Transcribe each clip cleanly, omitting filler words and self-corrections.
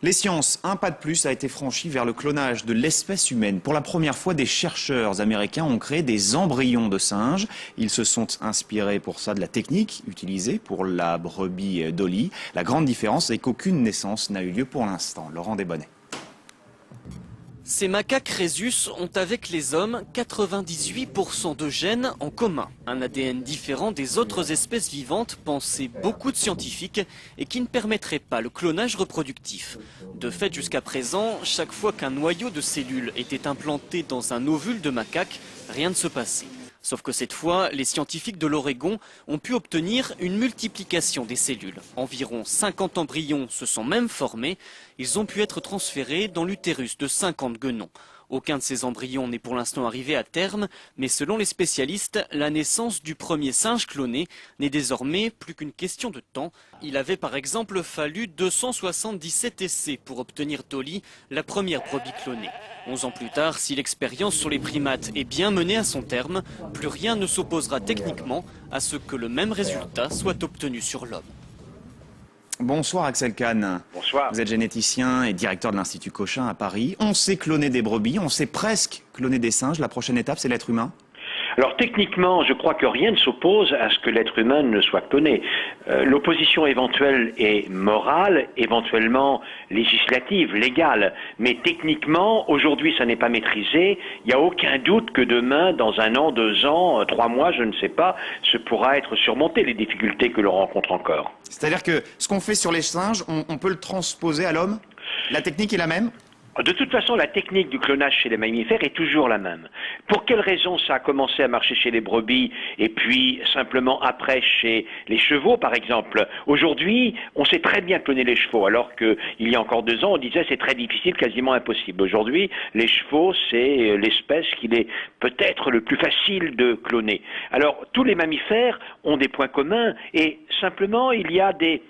Les sciences, un pas de plus a été franchi vers le clonage de l'espèce humaine. Pour la première fois, des chercheurs américains ont créé des embryons de singes. Ils se sont inspirés pour ça de la technique utilisée pour la brebis Dolly. La grande différence est qu'aucune naissance n'a eu lieu pour l'instant. Laurent Desbonnets. Ces macaques rhésus ont avec les hommes 98% de gènes en commun. Un ADN différent des autres espèces vivantes, pensaient beaucoup de scientifiques, et qui ne permettrait pas le clonage reproductif. De fait, jusqu'à présent, chaque fois qu'un noyau de cellules était implanté dans un ovule de macaque, rien ne se passait. Sauf que cette fois, les scientifiques de l'Oregon ont pu obtenir une multiplication des cellules. Environ 50 embryons se sont même formés. Ils ont pu être transférés dans l'utérus de 50 guenons. Aucun de ces embryons n'est pour l'instant arrivé à terme, mais selon les spécialistes, la naissance du premier singe cloné n'est désormais plus qu'une question de temps. Il avait par exemple fallu 277 essais pour obtenir Dolly, la première brebis clonée. 11 ans plus tard, si l'expérience sur les primates est bien menée à son terme, plus rien ne s'opposera techniquement à ce que le même résultat soit obtenu sur l'homme. Bonsoir Axel Kahn. Bonsoir. Vous êtes généticien et directeur de l'Institut Cochin à Paris. On sait cloner des brebis, on sait presque cloner des singes. La prochaine étape, c'est l'être humain? Alors techniquement, je crois que rien ne s'oppose à ce que l'être humain ne soit cloné. L'opposition éventuelle est morale, éventuellement législative, légale. Mais techniquement, aujourd'hui, ça n'est pas maîtrisé. Il n'y a aucun doute que demain, dans 1 an, 2 ans, 3 mois, je ne sais pas, ce pourra être surmonté, les difficultés que l'on rencontre encore. C'est-à-dire que ce qu'on fait sur les singes, on peut le transposer à l'homme? La technique est la même? De toute façon, la technique du clonage chez les mammifères est toujours la même. Pour quelle raison ça a commencé à marcher chez les brebis et puis simplement après chez les chevaux, par exemple? Aujourd'hui, on sait très bien cloner les chevaux, alors qu'il y a encore 2 ans, on disait c'est très difficile, quasiment impossible. Aujourd'hui, les chevaux, c'est l'espèce qu'il est peut-être le plus facile de cloner. Alors, tous les mammifères ont des points communs et simplement, il y a des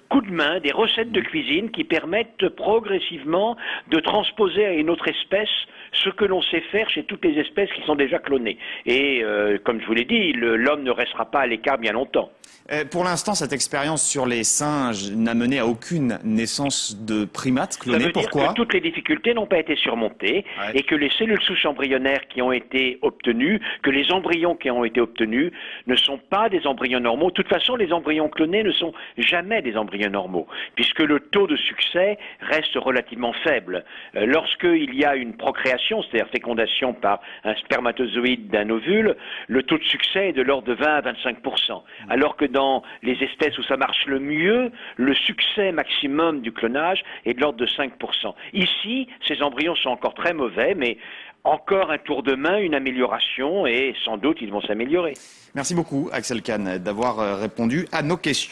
coups de main, des recettes de cuisine qui permettent progressivement de transposer à une autre espèce ce que l'on sait faire chez toutes les espèces qui sont déjà clonées. Et comme je vous l'ai dit, l'homme ne restera pas à l'écart bien longtemps. Pour l'instant, cette expérience sur les singes n'a mené à aucune naissance de primates clonés. Pourquoi? Ça veut dire que toutes les difficultés n'ont pas été surmontées et que les cellules souches embryonnaires qui ont été obtenues, que les embryons qui ont été obtenus ne sont pas des embryons normaux. De toute façon, les embryons clonés ne sont jamais des embryons normaux, puisque le taux de succès reste relativement faible. Lorsqu'il y a une procréation, c'est-à-dire fécondation par un spermatozoïde d'un ovule, le taux de succès est de l'ordre de 20 à 25%. Alors que dans les espèces où ça marche le mieux, le succès maximum du clonage est de l'ordre de 5%. Ici, ces embryons sont encore très mauvais, mais encore un tour de main, une amélioration, et sans doute ils vont s'améliorer. Merci beaucoup Axel Kahn d'avoir répondu à nos questions.